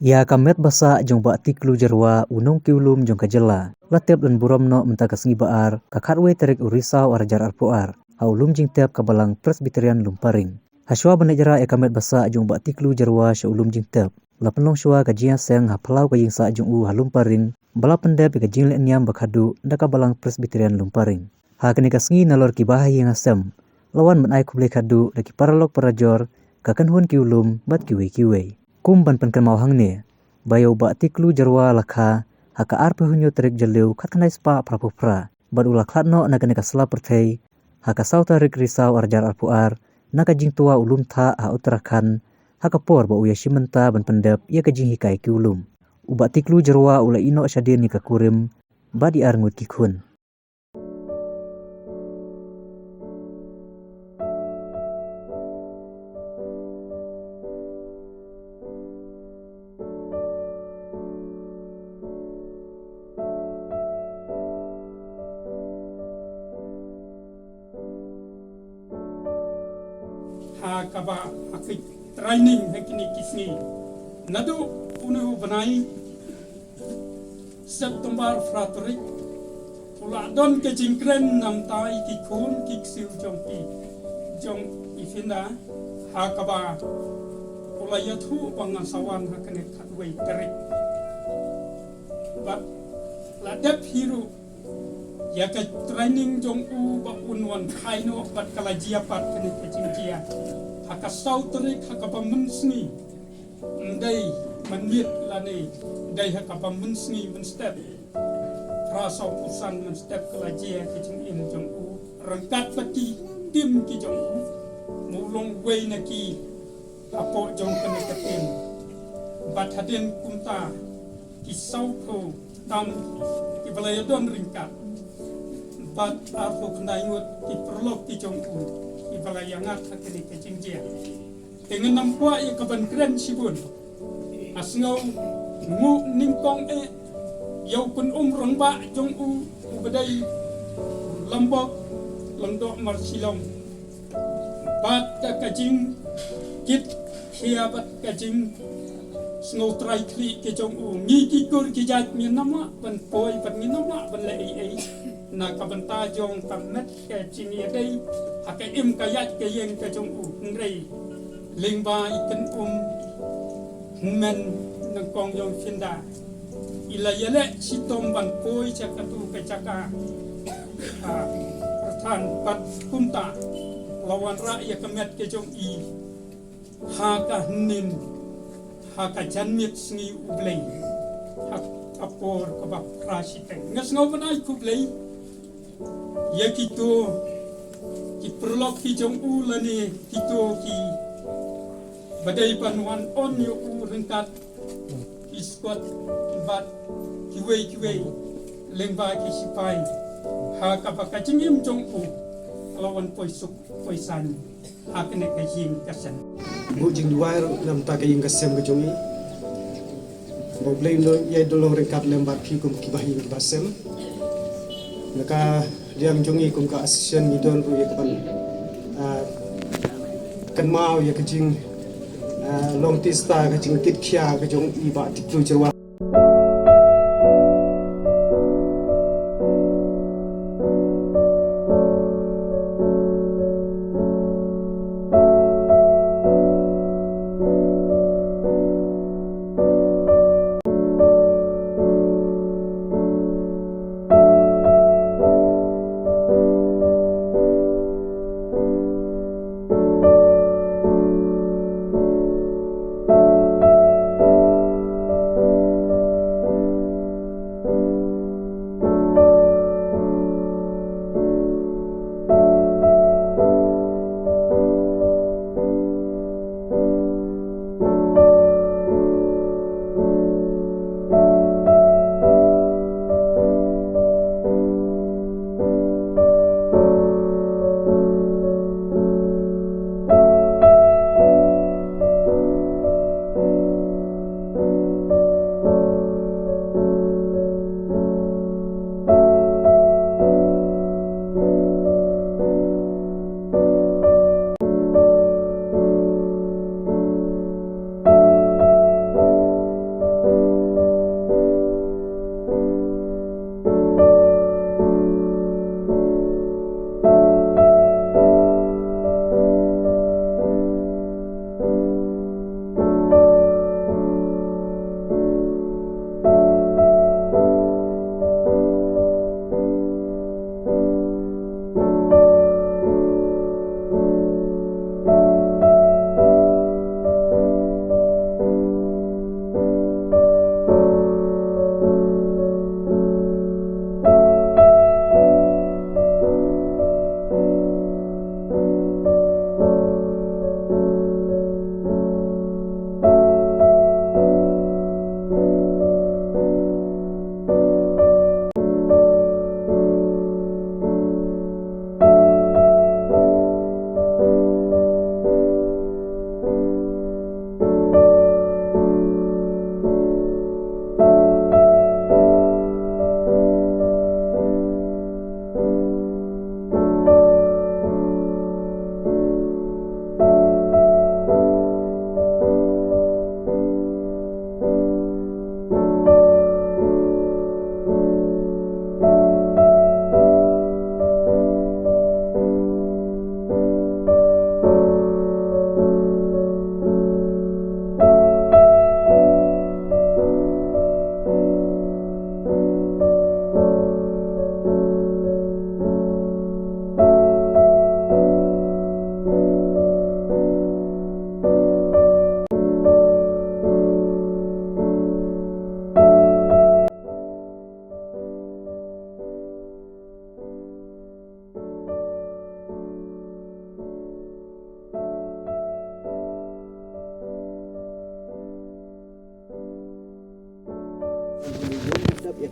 Ya kamet basa jong ba tiklu jarwa unong kiulum jong kajela. Latep dan buram no menta kasengi baar kakatwe terik urisau arjar arpuar. Haulum jing tep kabalang Presbyterian Lumparing. Haswa banejara ya kamet basa jong ba tiklu jarwa shaulum jing tep. Lapelong shwa kajian seng hapelau kaying sa jong u halumparing. Bala pendep kajing lenyam bakadu ndaka balang Presbyterian Lumparing. Ha kani kasengi nalor kibahi yang asem. Lawan menai kublai kadu daki paralok parajor kakanhun kiulum bat kiwe-kiwe. Kum ban penkan mau hang ne bayo ba tiklu jarwa lakha haka arpe hunyo terik jaliu katkanai spa prapupra bad ula khatno nagane kasla perthei haka sauta rik risau arjar arpuar naga jing tua ulum tha a Uttarakhand haka por ba uya shimenta ban pendep ya kajing hikai ki ulum uba tiklu jarwa ula ino asyadin ni kakurim badi arngut kikun. Kaba akik training hakini kisni nadu unu banai September fratrik pula don ke jingkren nam tai ki kun ki siu jong ifinda kaba pula yathu bangan sawan hakene khatwei terik ba ladap hiru ya ke training jong u ba unwan khaino bat kalajia pat kene ke jingkia haka sautrik haka pamensni ndai manit lani dai haka pamensni men step prasau pusan men step kelajia kicing in jong u rangkat pati tim ki jong u mulong wei na ki apo jong kene ketim bat hadin kumta ki sauko tam ki balayadon ringkat bat arpo kenayut ki perlok ki jong u ibalayangat hakini kecing dia dengan nampak ia kaban keren sibun asngau ngu ningkong yau pun rong ba jong u ubadai lambok langdok marsilong bat kajing kit hiabat kajing snow try kli ke jong u ngi ki kur ki jat mi nama ban poi ban mi nama ban le ai na kabanta jong tamet ke chini dei akai im kayat ke yen ke jong u ngrei lingba ikan men nang kong jong finda ila yele sitom ban poi chakatu ke chaka perthan pat kumta lawan rakyat kemet ke jong i haka nin haka janmit sngi ublei hak apor kabak rasiteng ngas ngobanai kublei ya kito ki perlok ki jong u lani kito ki badai panuan on yo u rengkat iskot bat kiwe lengba ki sipai ha ka pakachingim jong u lawan poisuk poisan ha kene kajing kasan bu jing duai nam ta kaying kasem ke jongi bo blame no ye dolo rengkat lembat ki kum ki bahin ki basem naka liang jongi kum ka asisten ni don ru ye kan kan mau ye kajing long tista kajing kit khia ke jong i ba tiklu jerwa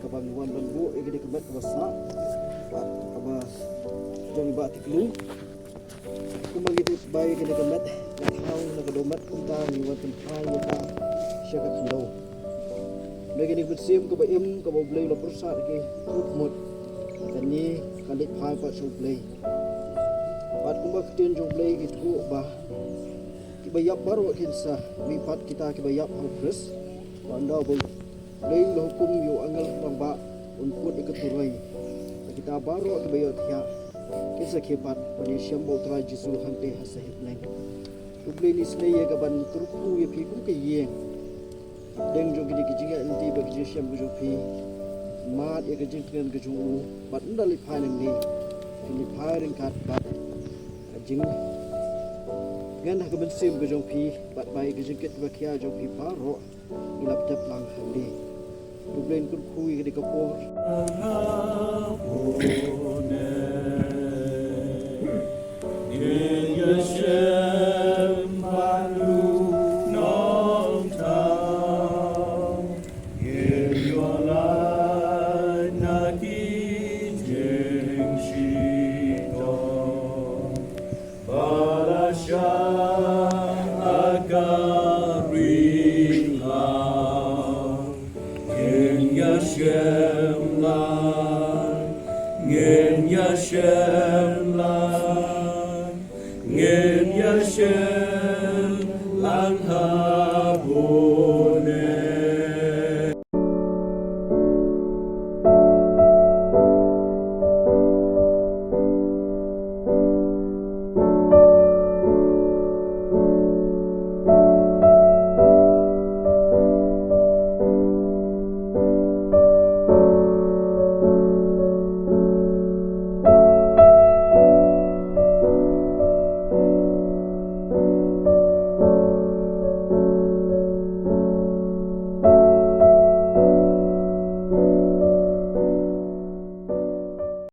kabang wan ban bu igede kebat basa bat kaba jong ba tiklu kumagi tu bai igede kebat nak hau nak domat kunta ni wan tempai wata syaka kilo lagi ni bersim ke baim ke bau blay la persat ke tut mut dan ni kalik phai pa so blay bat kumba ketien jong blay gitu bah kibayap baru kinsa mipat kita kibayap hopeless anda boleh lain lo hukum yo angal bamba unput iketurai kita baru kibayap ya kinsa kipat pani syambo tra jisu hante hasahit leng ublay ni slay ga ban turku ye pikum ke ye deng jo gidi gijinga inti ba gidi syam jo pi mat ye gijing kan ge ju bat ndali phaning ni ni pharing kat bat jing ngan ha ben sim ge jo pi bat bai gijing ket ba kya jo pi paro ilap tap lang handi ublen kun kui gidi kapor Ngin Yashem lang ha